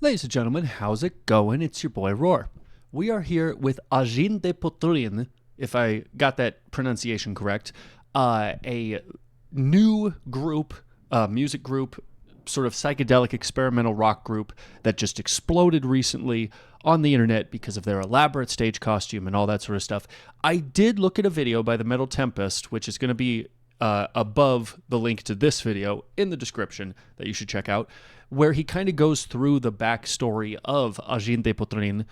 Ladies and gentlemen, how's it going? It's your boy Roar. We are here with Angine de Poitrine, if I got that pronunciation correct, a new group, music group, sort of psychedelic experimental rock group that just exploded recently on the internet because of their elaborate stage costume and all that sort of stuff. I did look at a video by the Metal Tempest, which is going to be above the link to this video in the description that you should check out, where he kind of goes through the backstory of Angine de Poitrine,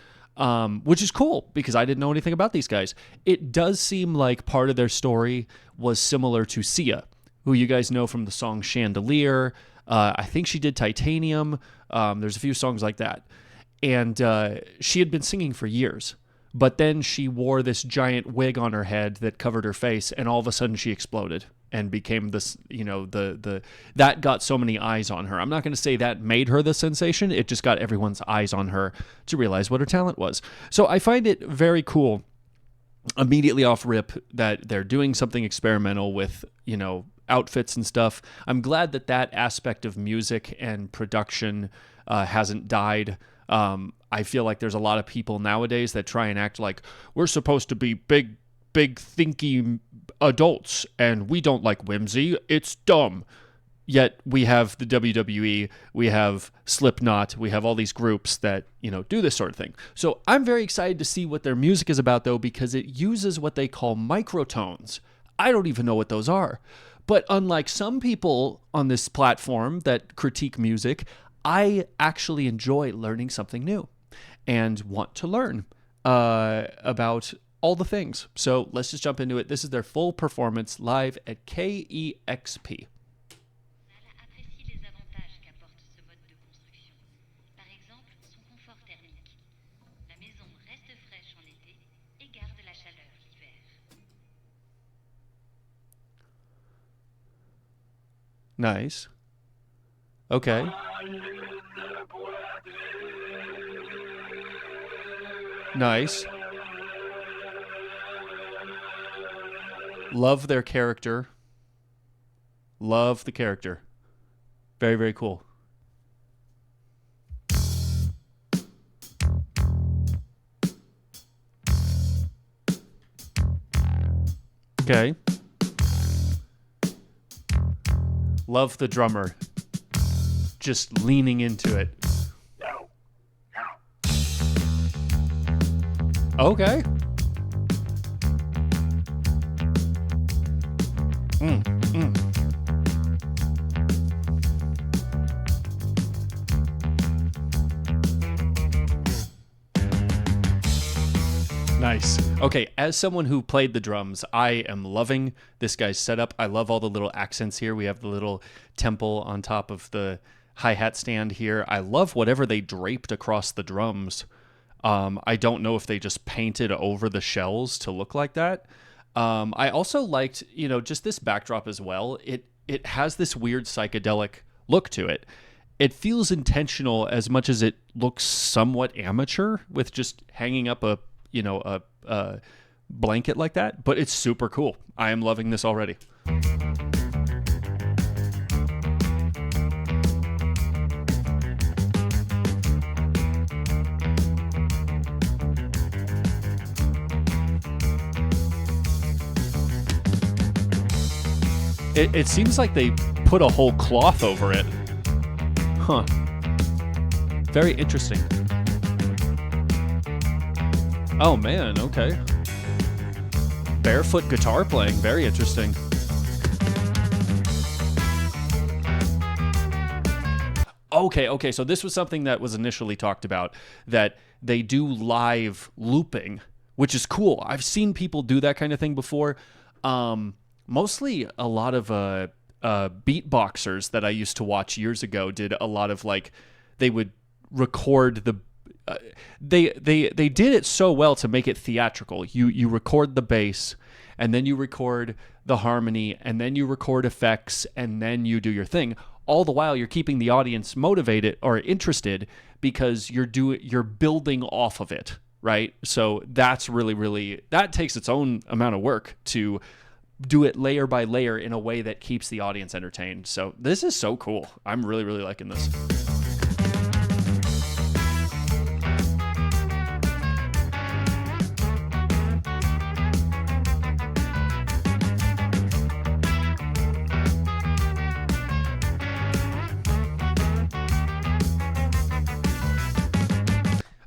which is cool because I didn't know anything about these guys. It does seem like part of their story was similar to Sia, who you guys know from the song Chandelier. I think she did Titanium. There's a few songs like that. And she had been singing for years. But then she wore this giant wig on her head that covered her face, and all of a sudden she exploded and became this, that got so many eyes on her. I'm not going to say that made her the sensation. It just got everyone's eyes on her to realize what her talent was. So I find it very cool immediately off rip that they're doing something experimental with, outfits and stuff. I'm glad that aspect of music and production hasn't died. I feel like there's a lot of people nowadays that try and act like we're supposed to be big, thinky adults and we don't like whimsy. It's dumb. Yet we have the WWE, we have Slipknot, we have all these groups that, do this sort of thing. So I'm very excited to see what their music is about, though, because it uses what they call microtones. I don't even know what those are. But unlike some people on this platform that critique music, I actually enjoy learning something new and want to learn about all the things. So let's just jump into it. This is their full performance live at KEXP. Nice. Okay. Nice. Love their character. Love the character. Very, very cool. Okay. Love the drummer. Just leaning into it. Okay. Nice. Okay, as someone who played the drums, I am loving this guy's setup. I love all the little accents here. We have the little temple on top of the hi-hat stand here. I love whatever they draped across the drums. I don't know if they just painted over the shells to look like that. I also liked, just this backdrop as well. It has this weird psychedelic look to it. It feels intentional as much as it looks somewhat amateur with just hanging up a blanket like that, but it's super cool. I am loving this already. It seems like they put a whole cloth over it. Huh. Very interesting. Oh man, okay. Barefoot guitar playing, very interesting. Okay, so this was something that was initially talked about, that they do live looping, which is cool. I've seen people do that kind of thing before. Mostly a lot of beatboxers that I used to watch years ago did a lot of, like, they would record the they did it so well to make it theatrical. You record the bass, and then you record the harmony, and then you record effects, and then you do your thing. All the while, you're keeping the audience motivated or interested because you're building off of it, right? So that's really, that takes its own amount of work to do it layer by layer in a way that keeps the audience entertained. So this is so cool. I'm really liking this.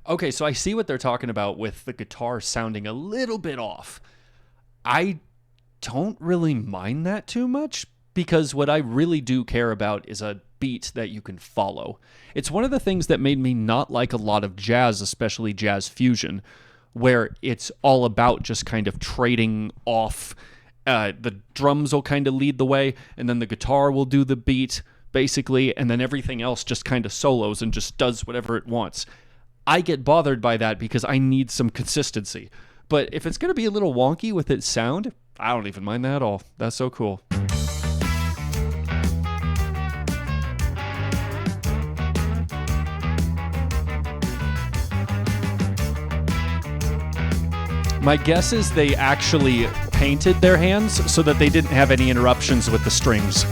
Okay, so I see what they're talking about with the guitar sounding a little bit off. I don't really mind that too much because what I really do care about is a beat that you can follow. It's one of the things that made me not like a lot of jazz, especially jazz fusion, where it's all about just kind of trading off. The drums will kind of lead the way, and then the guitar will do the beat, basically, and then everything else just kind of solos and just does whatever it wants. I get bothered by that because I need some consistency. But if it's going to be a little wonky with its sound, I don't even mind that at all. That's so cool. My guess is they actually painted their hands so that they didn't have any interruptions with the strings.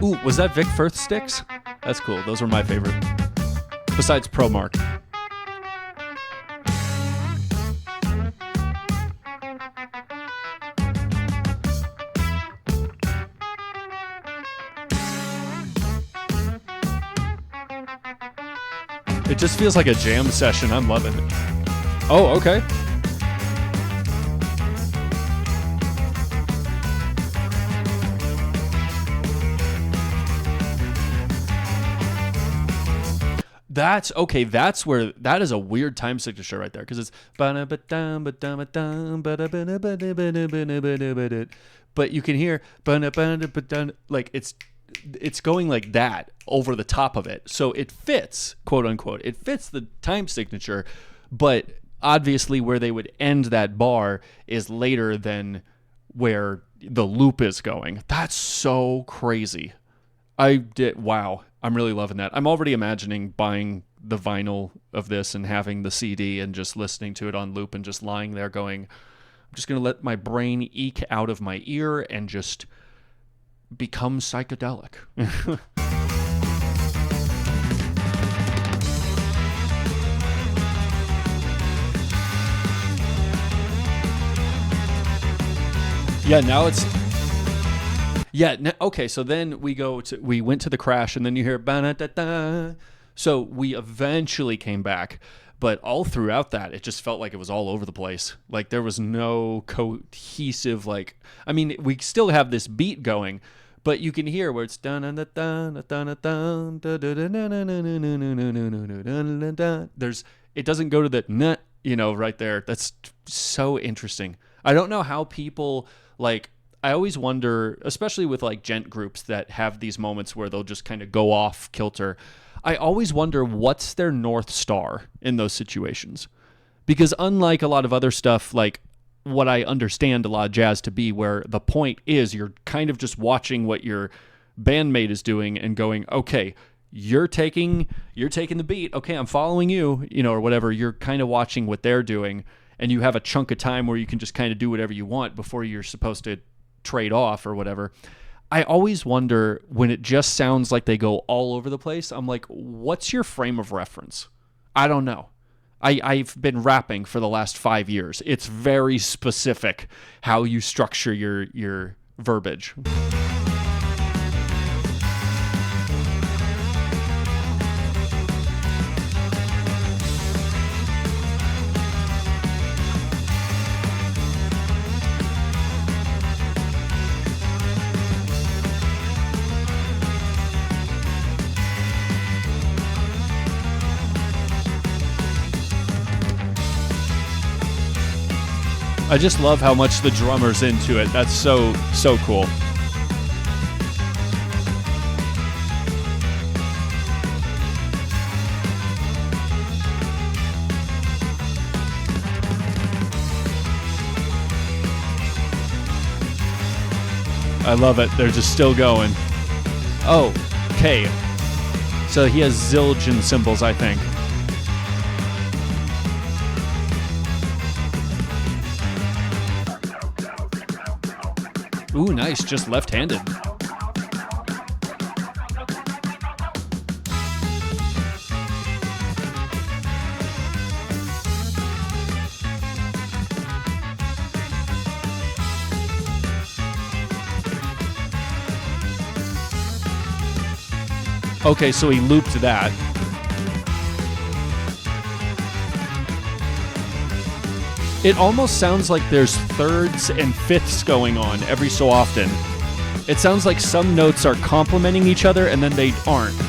Ooh, was that Vic Firth sticks? That's cool. Those were my favorite. Besides Pro Mark. It just feels like a jam session. I'm loving it. Oh, okay. That's okay. That's where that is a weird time signature right there because it's but you can hear like it's going like that over the top of it, so it fits, quote unquote. It fits the time signature, but obviously where they would end that bar is later than where the loop is going. That's so crazy. Wow. I'm really loving that. I'm already imagining buying the vinyl of this and having the CD and just listening to it on loop and just lying there going, I'm just going to let my brain eke out of my ear and just become psychedelic. Yeah, now it's... Yeah, okay, so then we went to the crash, and then you hear ba-da-da-da. So we eventually came back, but all throughout that, it just felt like it was all over the place. Like there was no cohesive, like, I mean, we still have this beat going, but you can hear where it's there's, it doesn't go to the nut, right there. That's so interesting. I don't know how people, like, I always wonder, especially with like gent groups that have these moments where they'll just kind of go off kilter. I always wonder what's their North Star in those situations. Because unlike a lot of other stuff, like what I understand a lot of jazz to be, where the point is you're kind of just watching what your bandmate is doing and going, okay, you're taking the beat. Okay, I'm following you, or whatever. You're kind of watching what they're doing, and you have a chunk of time where you can just kind of do whatever you want before you're supposed to trade off or whatever. I always wonder when it just sounds like they go all over the place. I'm like, what's your frame of reference? I don't know. I've been rapping for the last 5 years. It's very specific how you structure your verbiage. I just love how much the drummer's into it. That's so cool. I love it. They're just still going. Oh, okay. So he has zillion cymbals, I think. Ooh, nice. Just left-handed. Okay, so he looped that. It almost sounds like there's thirds and fifths going on every so often. It sounds like some notes are complementing each other and then they aren't.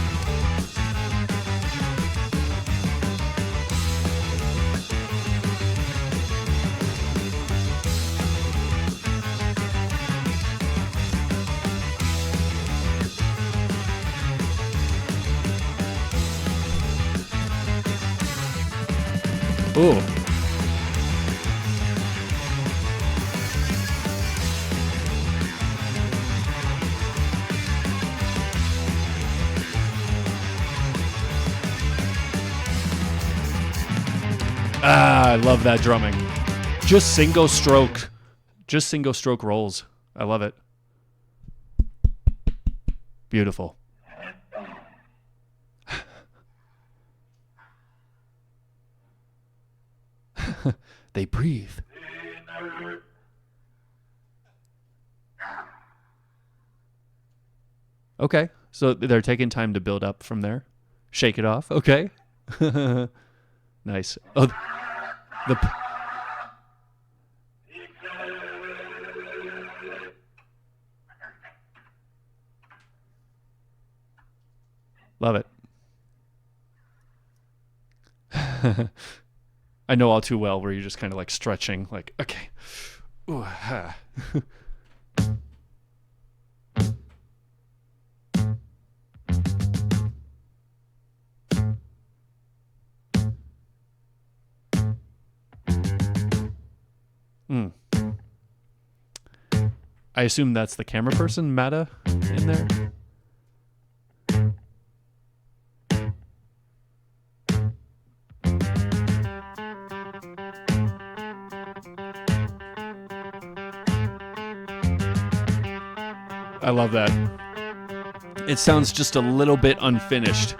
Ooh. Ah, I love that drumming. Just single stroke rolls. I love it. Beautiful. They breathe. Okay, so they're taking time to build up from there. Shake it off. Okay. Nice. Oh, the love it. I know all too well where you're just kind of like stretching, like, okay. Ooh, ah. I assume that's the camera person, Mata, in there. I love that. It sounds just a little bit unfinished.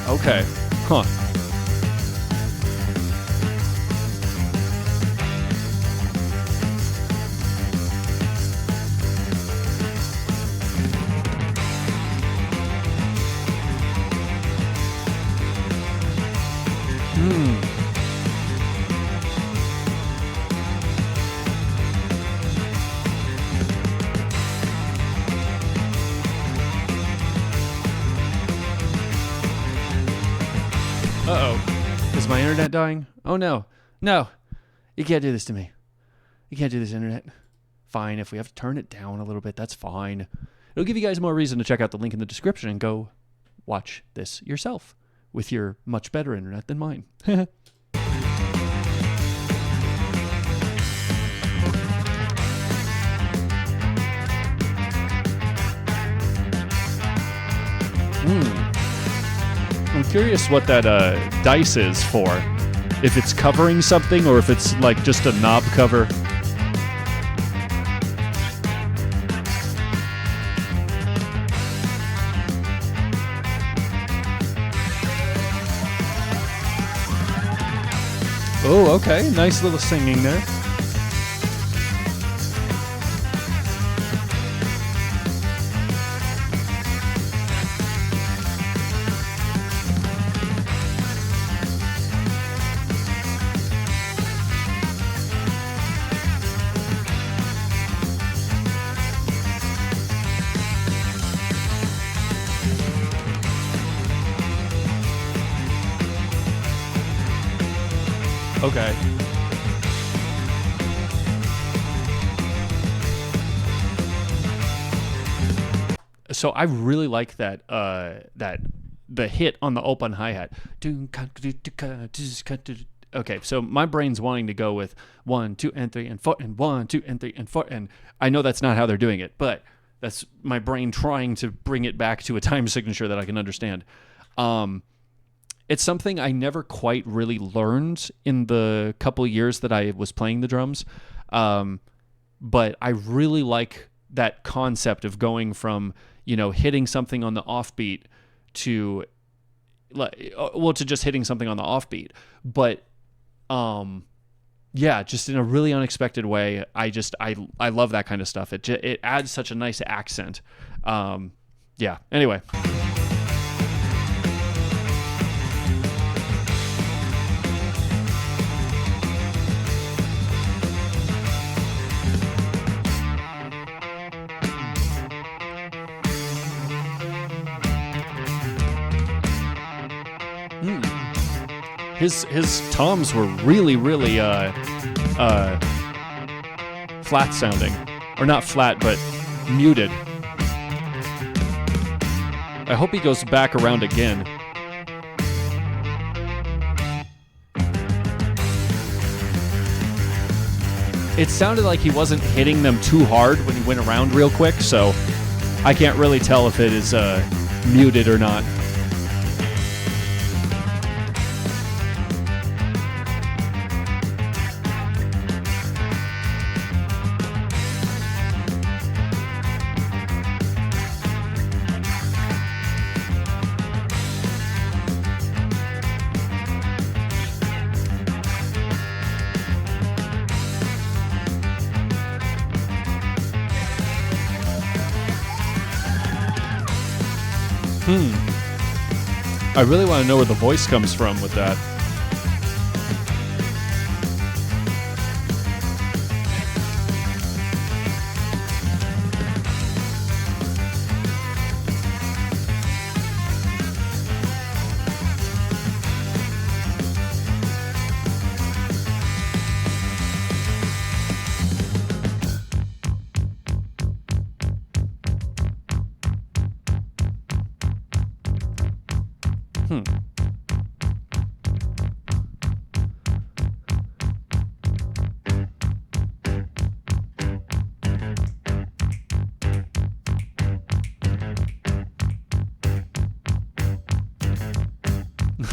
Okay. Huh. Uh-oh. Is my internet dying? Oh, no. No. You can't do this to me. You can't do this, internet. Fine. If we have to turn it down a little bit, that's fine. It'll give you guys more reason to check out the link in the description and go watch this yourself with your much better internet than mine. I'm curious what that dice is for. If it's covering something or if it's like just a knob cover. Oh, okay. Nice little singing there. Okay. So I really like that the hit on the open hi-hat. Okay, so my brain's wanting to go with 1, 2, and 3, and 4, and 1, 2, and 3, and 4, and I know that's not how they're doing it, but that's my brain trying to bring it back to a time signature that I can understand. it's something I never quite really learned in the couple years that I was playing the drums. But I really like that concept of going from, hitting something on the offbeat to just hitting something on the offbeat. But, just in a really unexpected way. I love that kind of stuff. It adds such a nice accent. Anyway. His toms were really, really flat sounding. Or not flat, but muted. I hope he goes back around again. It sounded like he wasn't hitting them too hard when he went around real quick, so I can't really tell if it is muted or not. I really want to know where the voice comes from with that.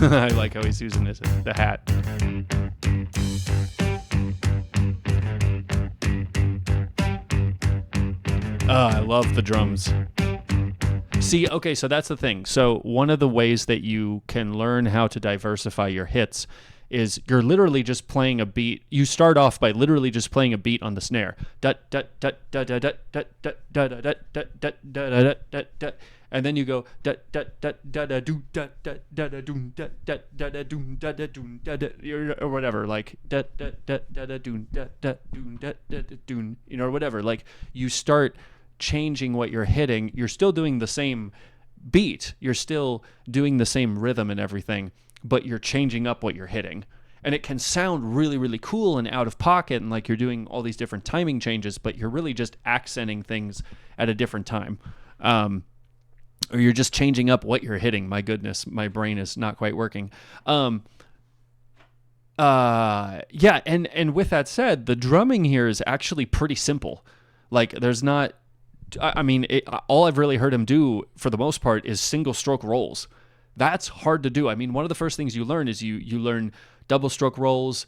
I like how he's using the hat. I love the drums. See, okay, so that's the thing. So one of the ways that you can learn how to diversify your hits is you're literally just playing a beat. You start off by literally just playing a beat on the snare. And then you go or whatever, like or whatever. Like you start changing what you're hitting. You're still doing the same beat. You're still doing the same rhythm and everything, but you're changing up what you're hitting. And it can sound really, really cool and out of pocket and like you're doing all these different timing changes, but you're really just accenting things at a different time. Or you're just changing up what you're hitting. My goodness, my brain is not quite working. And with that said, the drumming here is actually pretty simple. Like there's not, all I've really heard him do for the most part is single stroke rolls. That's hard to do. I mean, one of the first things you learn is you learn double stroke rolls,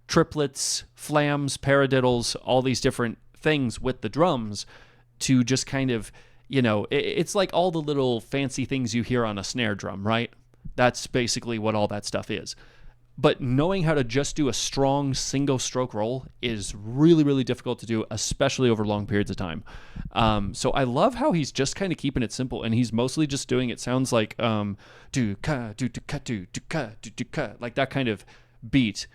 triplets, flams, paradiddles, all these different things with the drums to just kind of, it's like all the little fancy things you hear on a snare drum, right? That's basically what all that stuff is. But knowing how to just do a strong single stroke roll is really, really difficult to do, especially over long periods of time. So I love how he's just kind of keeping it simple, and he's mostly just doing, it sounds like do-ka, do-ka, do-ka, do-ka, like that kind of beat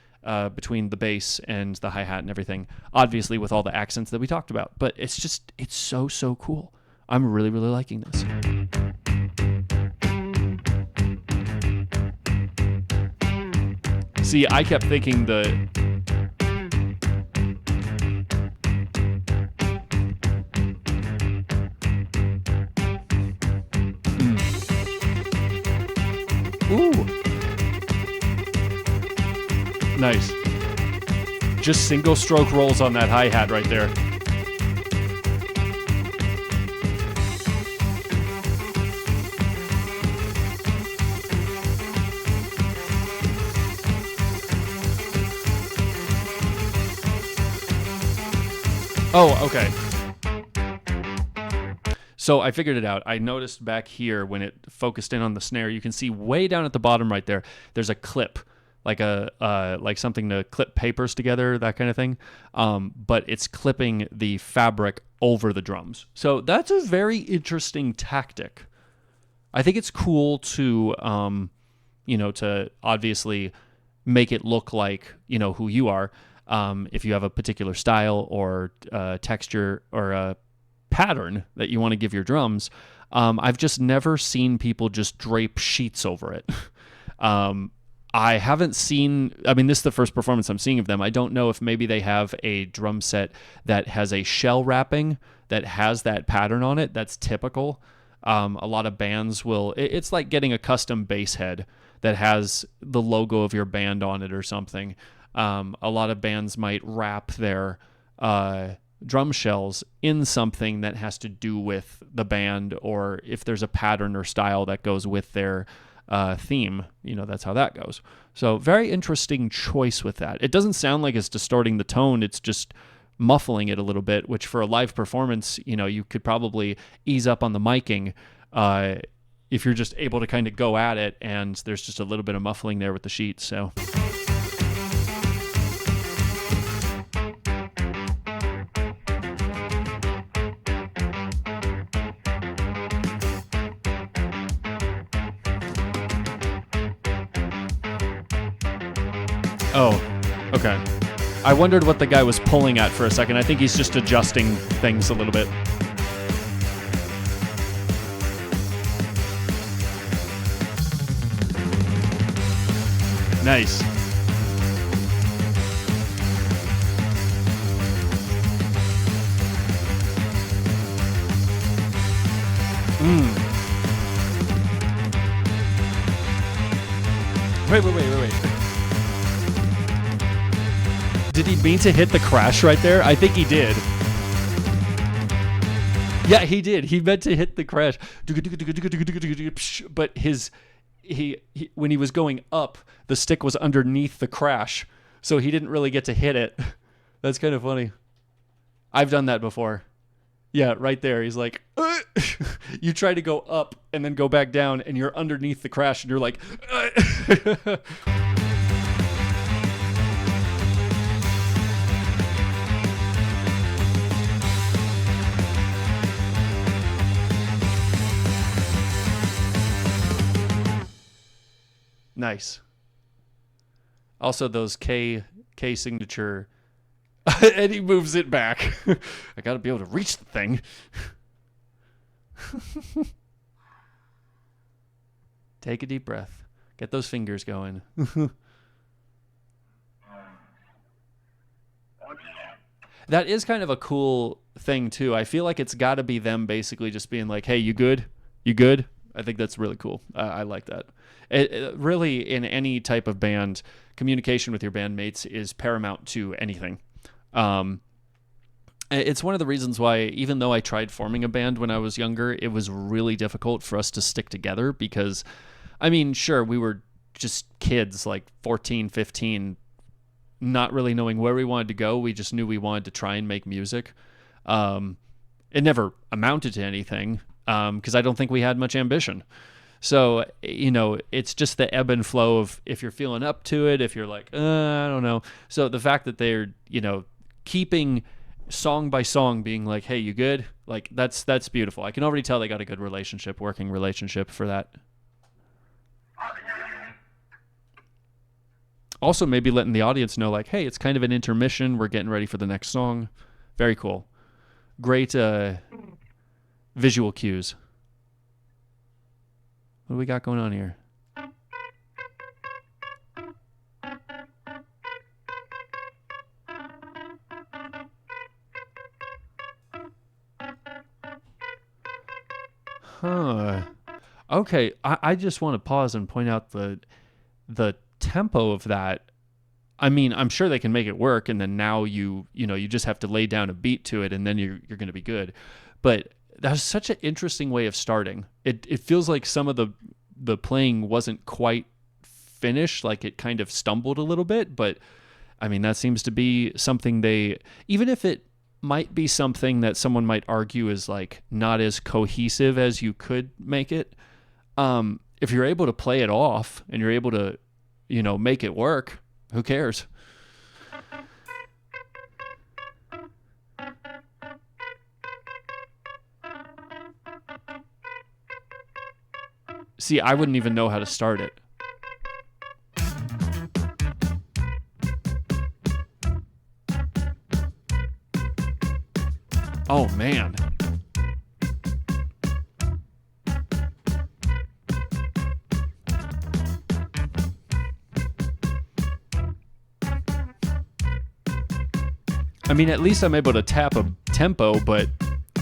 between the bass and the hi-hat and everything, obviously with all the accents that we talked about. But it's so, so cool. I'm really, really liking this. See, I kept thinking Ooh. Nice. Just single stroke rolls on that hi-hat right there. Oh, okay. So I figured it out. I noticed back here when it focused in on the snare, you can see way down at the bottom right there, there's a clip, like like something to clip papers together, that kind of thing. But it's clipping the fabric over the drums. So that's a very interesting tactic. I think it's cool to, to obviously make it look like, who you are. If you have a particular style or texture or a pattern that you want to give your drums. I've just never seen people just drape sheets over it. I haven't seen, this is the first performance I'm seeing of them. I don't know if maybe they have a drum set that has a shell wrapping that has that pattern on it. That's typical. A lot of bands will, it's like getting a custom bass head that has the logo of your band on it or something. A lot of bands might wrap their drum shells in something that has to do with the band, or if there's a pattern or style that goes with their theme, that's how that goes. So very interesting choice with that. It doesn't sound like it's distorting the tone. It's just muffling it a little bit, which for a live performance, you could probably ease up on the miking if you're just able to kind of go at it, and there's just a little bit of muffling there with the sheet. So oh, okay. I wondered what the guy was pulling at for a second. I think he's just adjusting things a little bit. Nice. Wait. Did he mean to hit the crash right there? I think he did. Yeah, he did. He meant to hit the crash. But he when he was going up, the stick was underneath the crash, so he didn't really get to hit it. That's kind of funny. I've done that before. Yeah, right there. He's like, you try to go up and then go back down, and you're underneath the crash, and you're like, nice. Also, those K signature, and he moves it back. I got to be able to reach the thing. Take a deep breath. Get those fingers going. That is kind of a cool thing, too. I feel like it's got to be them basically just being like, hey, you good? You good? I think that's really cool. I like that. Really, in any type of band, communication with your bandmates is paramount to anything. It's one of the reasons why, even though I tried forming a band when I was younger, it was really difficult for us to stick together because, sure, we were just kids, like 14, 15, not really knowing where we wanted to go. We just knew we wanted to try and make music. It never amounted to anything because I don't think we had much ambition. So, it's just the ebb and flow of if you're feeling up to it, if you're like, I don't know. So the fact that they're, keeping song by song being like, hey, you good? Like, that's beautiful. I can already tell they got a good working relationship for that. Also, maybe letting the audience know, like, hey, it's kind of an intermission. We're getting ready for the next song. Very cool. Great visual cues. What do we got going on here? Huh. Okay, I just want to pause and point out the tempo of that. I'm sure they can make it work, and then now you just have to lay down a beat to it, and then you're going to be good. But that's such an interesting way of starting. It feels like some of the playing wasn't quite finished, like it kind of stumbled a little bit, but that seems to be something they, even if it might be something that someone might argue is like not as cohesive as you could make it. If you're able to play it off and you're able to, make it work, who cares? See, I wouldn't even know how to start it. Oh, man. I mean, at least I'm able to tap a tempo, but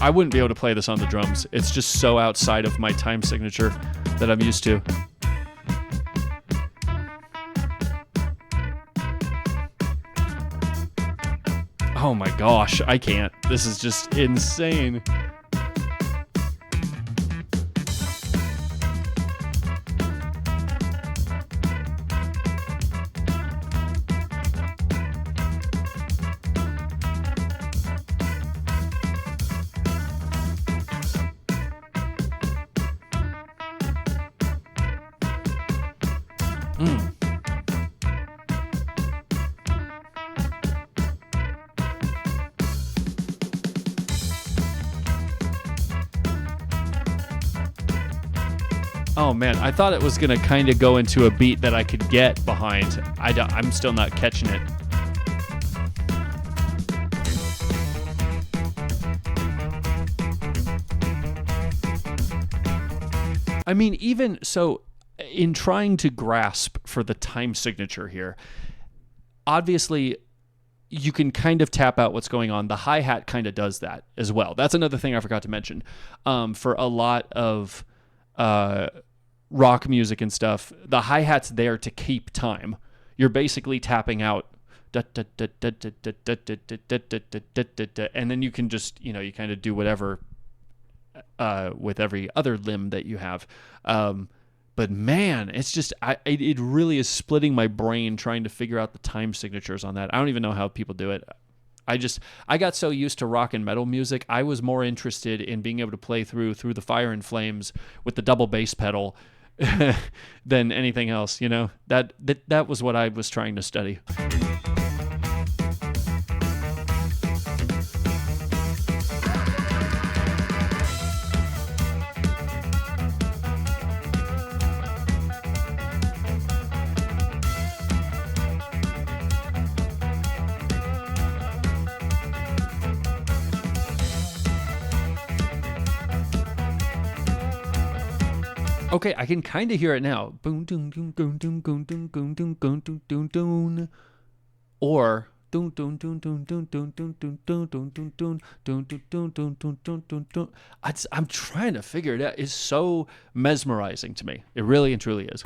I wouldn't be able to play this on the drums. It's just so outside of my time signature that I'm used to. Oh my gosh, I can't. This is just insane. Oh man, I thought it was going to kind of go into a beat that I could get behind. I'm still not catching it. I mean, even so, in trying to grasp for the time signature here, obviously you can kind of tap out what's going on. The hi-hat kind of does that as well. That's another thing I forgot to mention. For a lot of rock music and stuff, the hi-hat's there to keep time. You're basically tapping out, and then you can just, you kind of do whatever with every other limb that you have. But man, it's just, it really is splitting my brain trying to figure out the time signatures on that. I don't even know how people do it. I got so used to rock and metal music, I was more interested in being able to play through the Fire and Flames with the double bass pedal than anything else, That was what I was trying to study. Okay, I can kind of hear it now. Boom, doom, doom, doom, doom, doom, doom, doom, doom, doom, doom, doom, doom, or doom, doom, doom, doom, doom, doom, doom, doom, doom, doom, doom, doom, doom, doom, doom, doom, doom, doom, doom. I'm trying to figure it out. It's so mesmerizing to me. It really and truly is.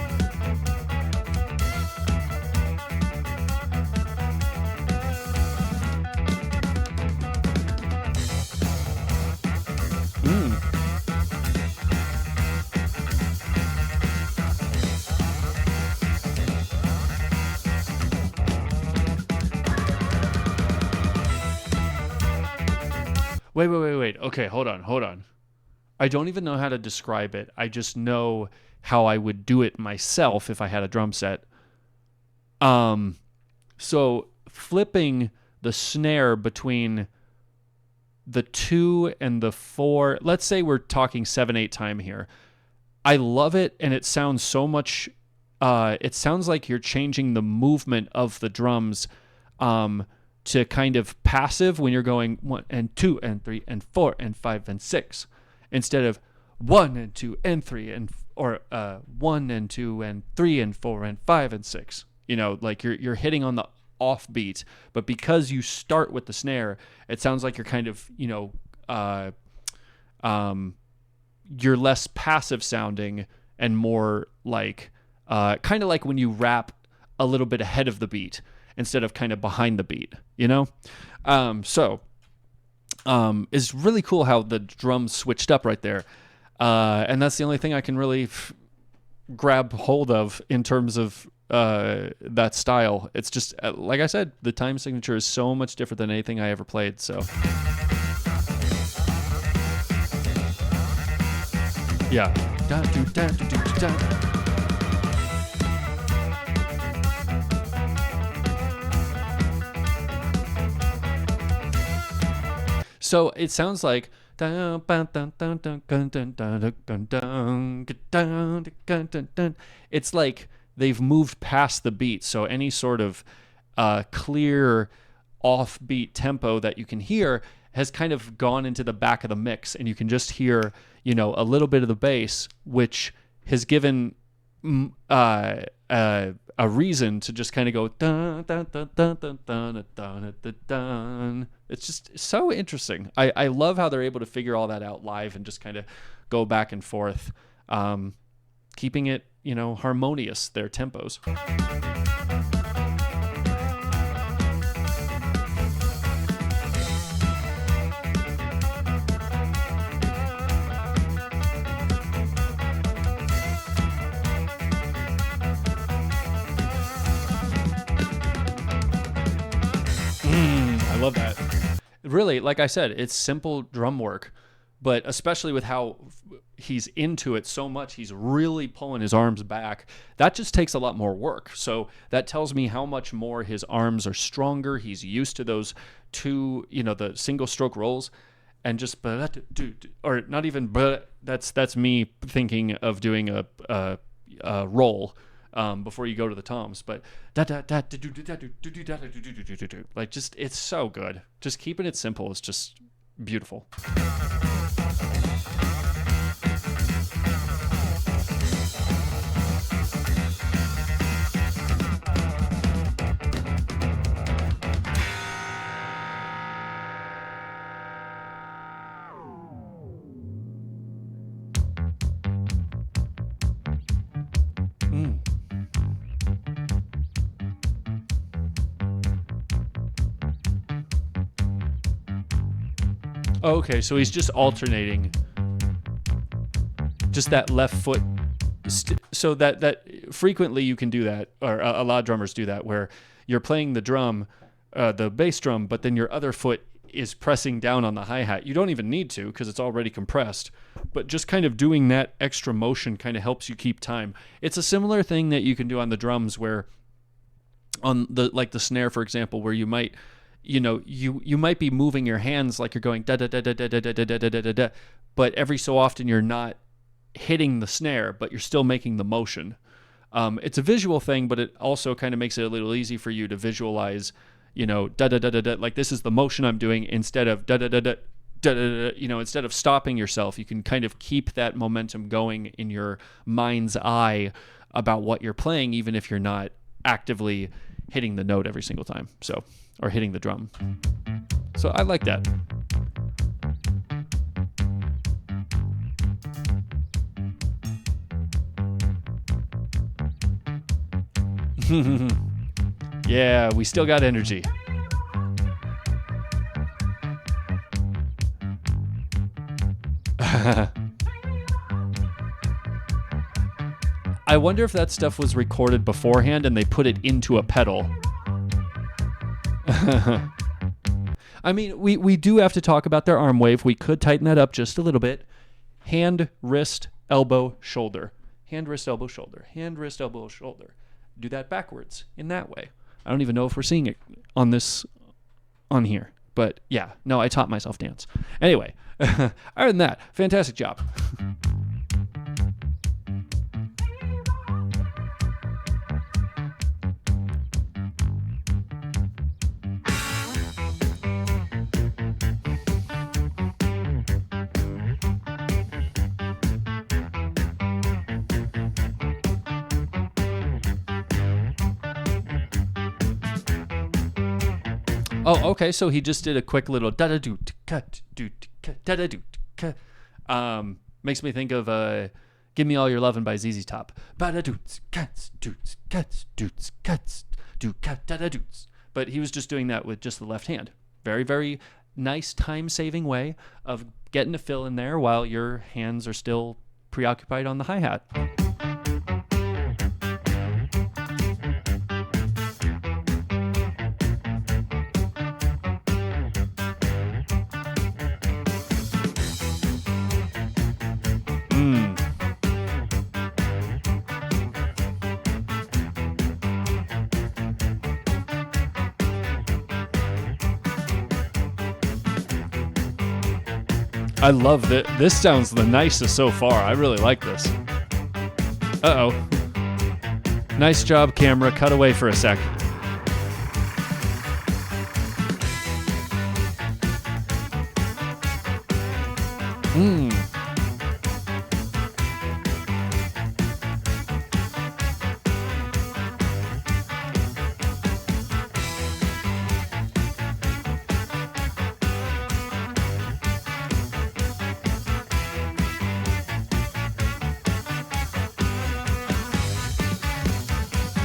Wait. Okay, hold on. I don't even know how to describe it. I just know how I would do it myself if I had a drum set. So flipping the snare between the 2 and the 4, let's say we're talking 7/8 time here. I love it, and it sounds so much, it sounds like you're changing the movement of the drums, to kind of passive when you're going 1 and 2 and 3 and 4 and 5 and 6, instead of 1 and 2 and 3 or 1 and 2 and 3 and 4 and 5 and 6. Like you're hitting on the off beat, but because you start with the snare, it sounds like you're kind of you're less passive sounding and more like kind of like when you rap a little bit ahead of the beat instead of kind of behind the beat, So it's really cool how the drums switched up right there. And that's the only thing I can really grab hold of in terms of that style. It's just like I said, the time signature is so much different than anything I ever played. So yeah. So it sounds like it's like they've moved past the beat. So any sort of clear offbeat tempo that you can hear has kind of gone into the back of the mix, and you can just hear, a little bit of the bass, which has given a reason to just kind of go dun, dun, dun, dun, dun, dun, dun, dun, dun. It's just so interesting. I love how they're able to figure all that out live and just kind of go back and forth, keeping it, harmonious, their tempos. I love that. Really, like I said, it's simple drum work, but especially with how he's into it so much, he's really pulling his arms back. That just takes a lot more work. So that tells me how much more his arms are stronger. He's used to those two, the single stroke rolls, and just, or not even, that's me thinking of doing a roll. Before you go to the toms, but like, just, it's so good. Just keeping it simple is just beautiful. Okay, so he's just alternating, just that left foot. So that frequently you can do that, or a lot of drummers do that, where you're playing the drum, the bass drum, but then your other foot is pressing down on the hi-hat. You don't even need to, because it's already compressed, but just kind of doing that extra motion kind of helps you keep time. It's a similar thing that you can do on the drums, where on the snare, for example, where you might, you might be moving your hands like you're going da da da da da da da da da da da da, but every so often you're not hitting the snare, but you're still making the motion. It's a visual thing, but it also kind of makes it a little easy for you to visualize, da da da da da, like this is the motion I'm doing, instead of da da da da da da da, instead of stopping yourself, you can kind of keep that momentum going in your mind's eye about what you're playing, even if you're not actively hitting the note every single time. Or hitting the drum. So I like that. Yeah, we still got energy. I wonder if that stuff was recorded beforehand and they put it into a pedal. I mean, we do have to talk about their arm wave. We could tighten that up just a little bit. Hand, wrist, elbow, shoulder. Hand, wrist, elbow, shoulder. Hand, wrist, elbow, shoulder. Do that backwards in that way. I don't even know if we're seeing it on here. But yeah, no, I taught myself dance. Anyway, other than that, fantastic job. Oh, okay. So he just did a quick little da da do cut do da da do cut. Makes me think of "Give Me All Your Lovin' by ZZ Top. Ba da doots cuts doots cuts doots cuts do cut da da doots. But he was just doing that with just the left hand. Very, very nice time-saving way of getting a fill in there while your hands are still preoccupied on the hi-hat. I love that. This sounds the nicest so far. I really like this. Uh-oh. Nice job, camera. Cut away for a sec.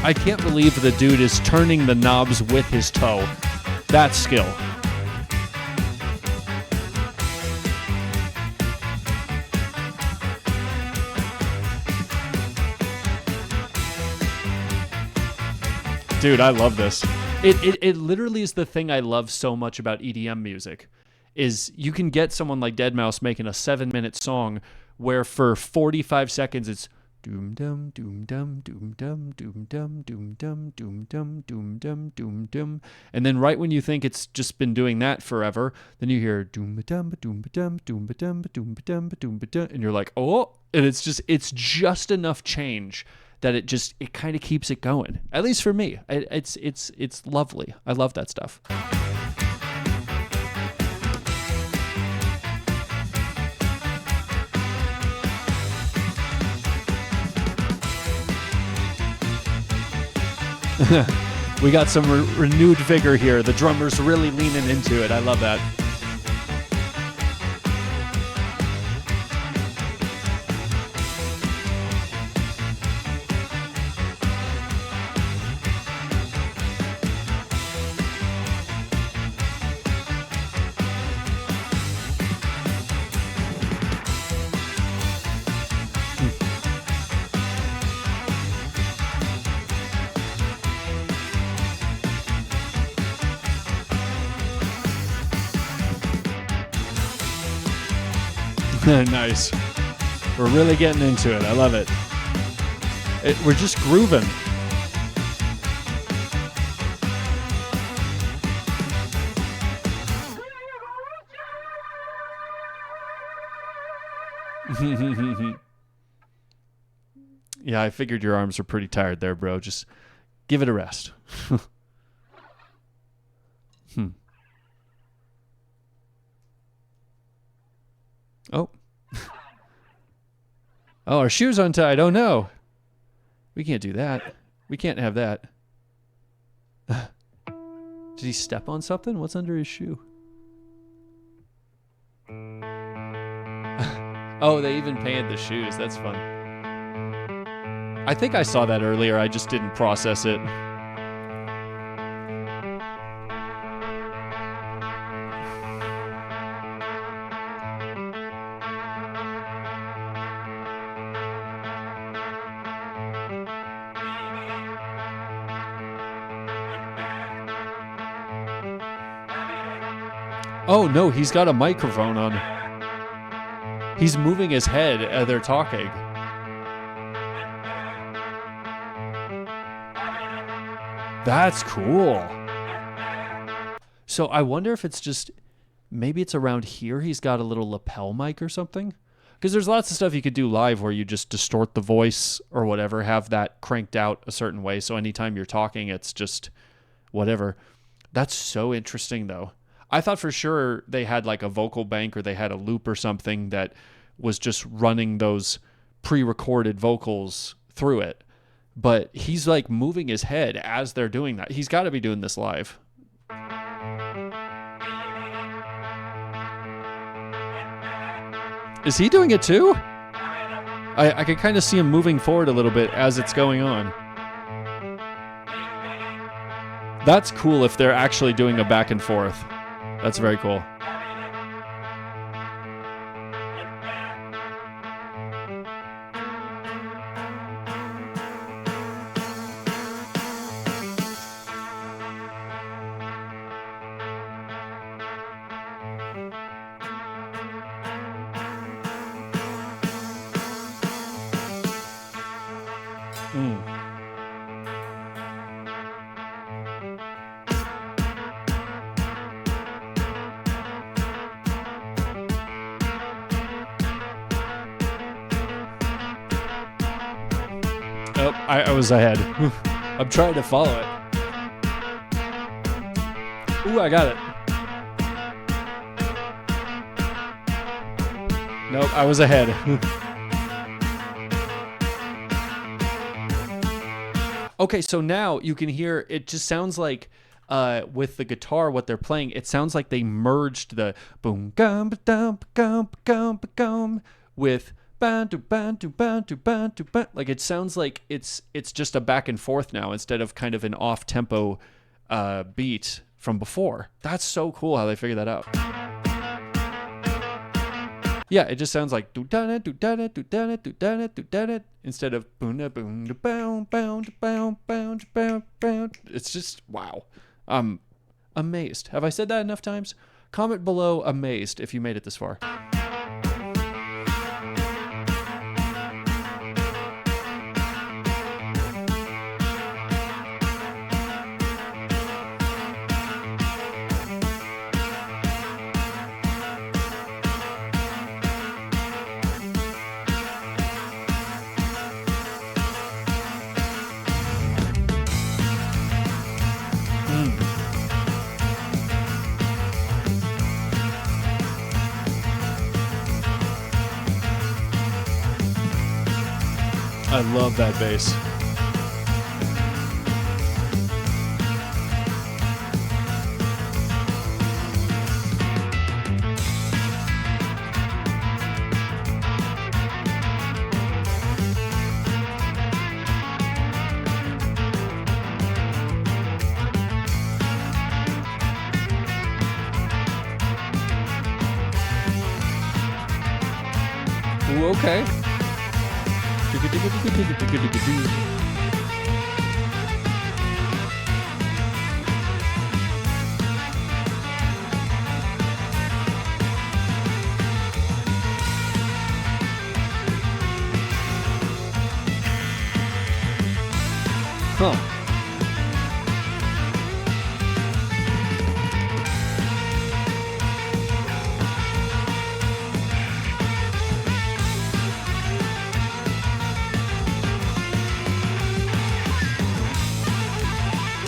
I can't believe the dude is turning the knobs with his toe. That's skill. Dude, I love this. It literally is the thing I love so much about EDM music, is you can get someone like Deadmau5 making a 7-minute song where for 45 seconds it's doom dum doom dum doom dum doom dum doom dum doom dum doom dum doom dum, and then right when you think it's just been doing that forever, then you hear doom dum doom dum doom dum doom dum doom dum, and you're like, oh, and it's just enough change that it kind of keeps it going. At least for me, it's lovely. I love that stuff. We got some renewed vigor here. The drummer's really leaning into it. I love that. Nice. We're really getting into it. I love it. We're just grooving. Yeah, I figured your arms were pretty tired there, bro. Just give it a rest. Oh. Oh, our shoe's untied. Oh, no. We can't do that. We can't have that. Did he step on something? What's under his shoe? Oh, they even painted the shoes. That's fun. I think I saw that earlier. I just didn't process it. Oh, no, he's got a microphone on. He's moving his head as they're talking. That's cool. So I wonder if it's just, maybe it's around here he's got a little lapel mic or something. Because there's lots of stuff you could do live where you just distort the voice or whatever, have that cranked out a certain way. So anytime you're talking, it's just whatever. That's so interesting, though. I thought for sure they had like a vocal bank or they had a loop or something that was just running those pre-recorded vocals through it. But he's like moving his head as they're doing that. He's got to be doing this live. Is he doing it too? I can kind of see him moving forward a little bit as it's going on. That's cool if they're actually doing a back and forth. That's very cool. Nope, I was ahead. I'm trying to follow it. Ooh, I got it. Nope, I was ahead. Okay, so now you can hear, it just sounds like with the guitar, what they're playing, it sounds like they merged the boom gum dum gum gum gum with like it sounds like it's just a back and forth now instead of kind of an off tempo beat from before. That's so cool how they figured that out. Yeah, it just sounds like instead of it's just wow. I'm amazed. Have I said that enough times? Comment below amazed if you made it this far. I love that bass. Ooh, okay. Huh.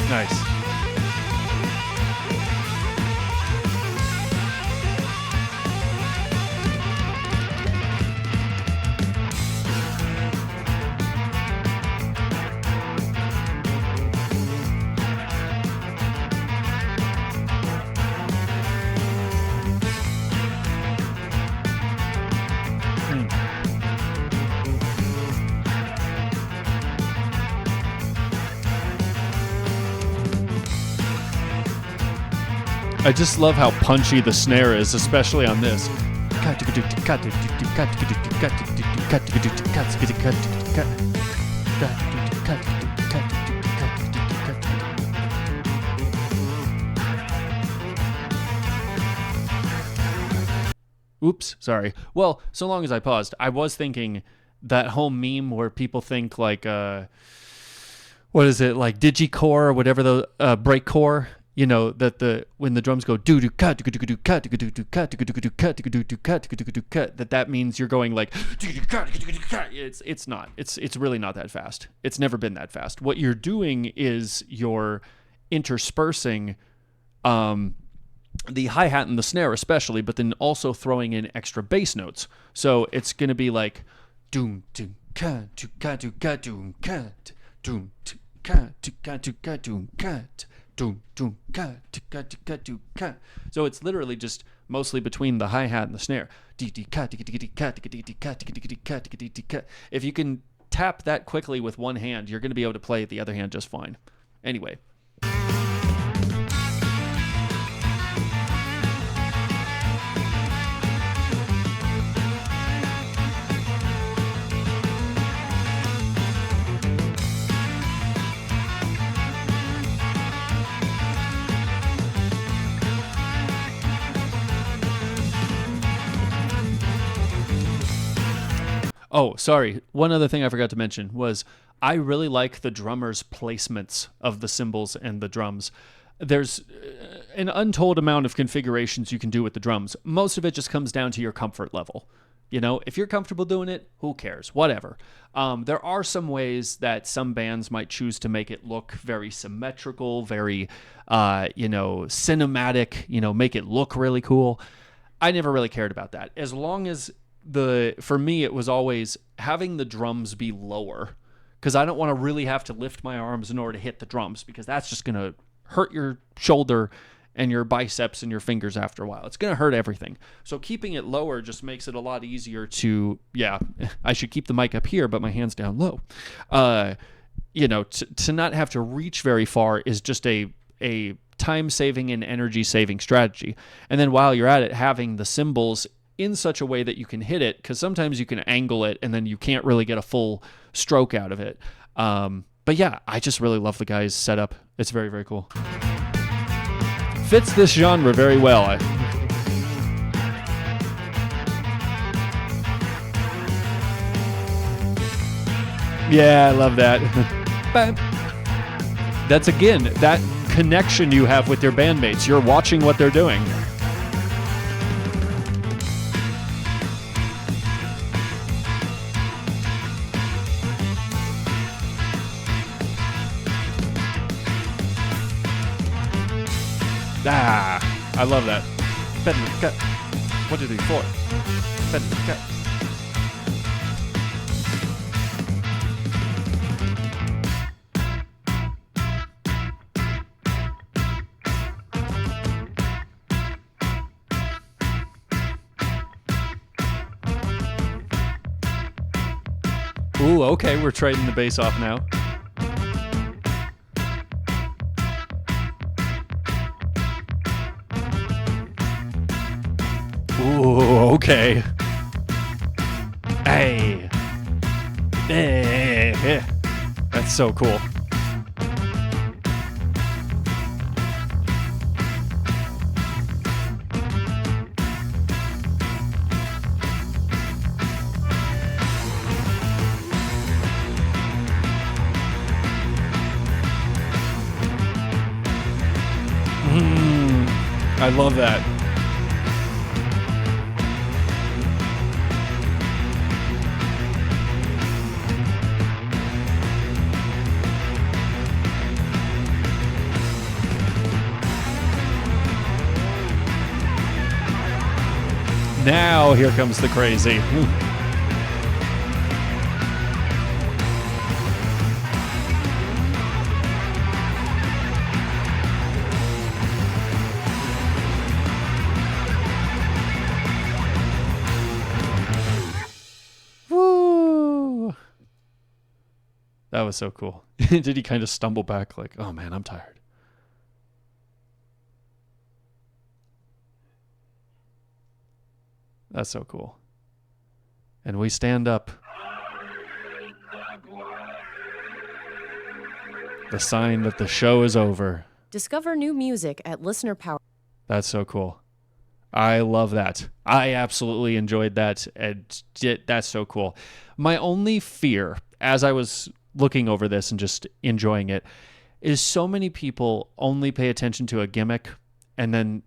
Nice. I just love how punchy the snare is, especially on this. Oops, sorry. Well, so long as I paused, I was thinking that whole meme where people think like, what is it, like digicore or whatever, the breakcore. You know that when the drums go do do cut do do cut do do cut do do cut do do cut do do cut, that means you're going like it's not. It's really not that fast. It's never been that fast. What you're doing is you're interspersing the hi-hat and the snare especially, but then also throwing in extra bass notes. So it's going to be like doom doom cut do cut do cut doom cut doom cut do cut do cut doom cut. So it's literally just mostly between the hi-hat and the snare. If you can tap that quickly with one hand, you're going to be able to play the other hand just fine. Anyway. Oh, sorry. One other thing I forgot to mention was I really like the drummer's placements of the cymbals and the drums. There's an untold amount of configurations you can do with the drums. Most of it just comes down to your comfort level. If you're comfortable doing it, who cares? Whatever. There are some ways that some bands might choose to make it look very symmetrical, very, cinematic, make it look really cool. I never really cared about that. As long as for me, it was always having the drums be lower, because I don't want to really have to lift my arms in order to hit the drums, because that's just going to hurt your shoulder and your biceps and your fingers after a while. It's going to hurt everything. So keeping it lower just makes it a lot easier to, I should keep the mic up here, but my hand's down low. To not have to reach very far is just a time-saving and energy-saving strategy. And then while you're at it, having the cymbals in such a way that you can hit it, because sometimes you can angle it and then you can't really get a full stroke out of it. But yeah, I just really love the guy's setup. It's very, very cool. Fits this genre very well. Yeah, I love that. That's, again, that connection you have with your bandmates. You're watching what they're doing. I love that. 1, 2, 3, 4. Ooh, okay, we're trading the bass off now. Ooh, okay. Hey. That's so cool. I love that. Now here comes the crazy. Woo! That was so cool. Did he kind of stumble back like, oh man, I'm tired? That's so cool. And we stand up. The sign that the show is over. Discover new music at Listener Power. That's so cool. I love that. I absolutely enjoyed that. And that's so cool. My only fear, as I was looking over this and just enjoying it, is so many people only pay attention to a gimmick, and then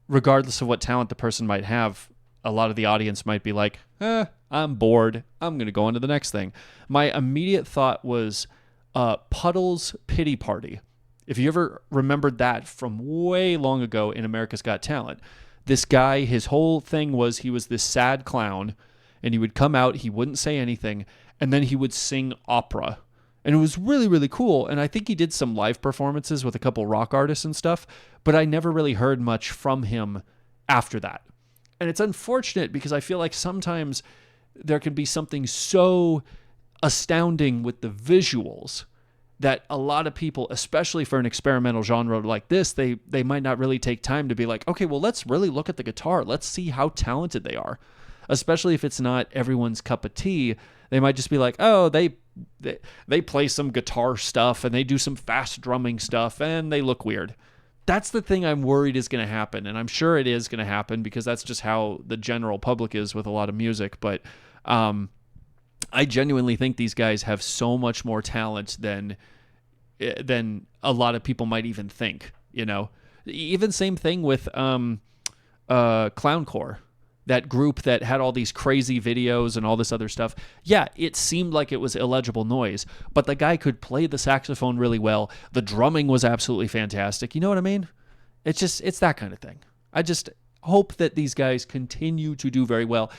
regardless of what talent the person might have, a lot of the audience might be like, I'm bored. I'm going to go on to the next thing. My immediate thought was Puddle's Pity Party. If you ever remembered that from way long ago in America's Got Talent, this guy, his whole thing was he was this sad clown, and he would come out, he wouldn't say anything, and then he would sing opera. And it was really, really cool. And I think he did some live performances with a couple rock artists and stuff, but I never really heard much from him after that. And it's unfortunate because I feel like sometimes there can be something so astounding with the visuals that a lot of people, especially for an experimental genre like this, they might not really take time to be like, okay, well, let's really look at the guitar. Let's see how talented they are. Especially if it's not everyone's cup of tea. They might just be like, oh, they play some guitar stuff and they do some fast drumming stuff and they look weird. That's the thing I'm worried is going to happen, and I'm sure it is going to happen because that's just how the general public is with a lot of music. But I genuinely think these guys have so much more talent than a lot of people might even think. Even same thing with Clowncore. that group that had all these crazy videos and all this other stuff, yeah, it seemed like it was illegible noise, but the guy could play the saxophone really well. The drumming was absolutely fantastic. You know what I mean? It's that kind of thing. I just hope that these guys continue to do very well.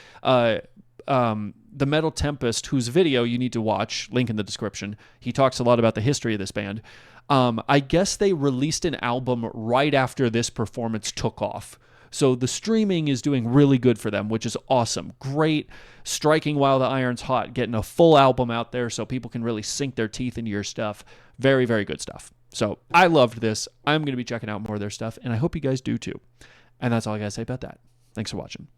The Metal Tempest, whose video you need to watch, link in the description, he talks a lot about the history of this band. I guess they released an album right after this performance took off. So the streaming is doing really good for them, which is awesome. Great. Striking while the iron's hot, getting a full album out there so people can really sink their teeth into your stuff. Very, very good stuff. So I loved this. I'm going to be checking out more of their stuff, and I hope you guys do too. And that's all I got to say about that. Thanks for watching.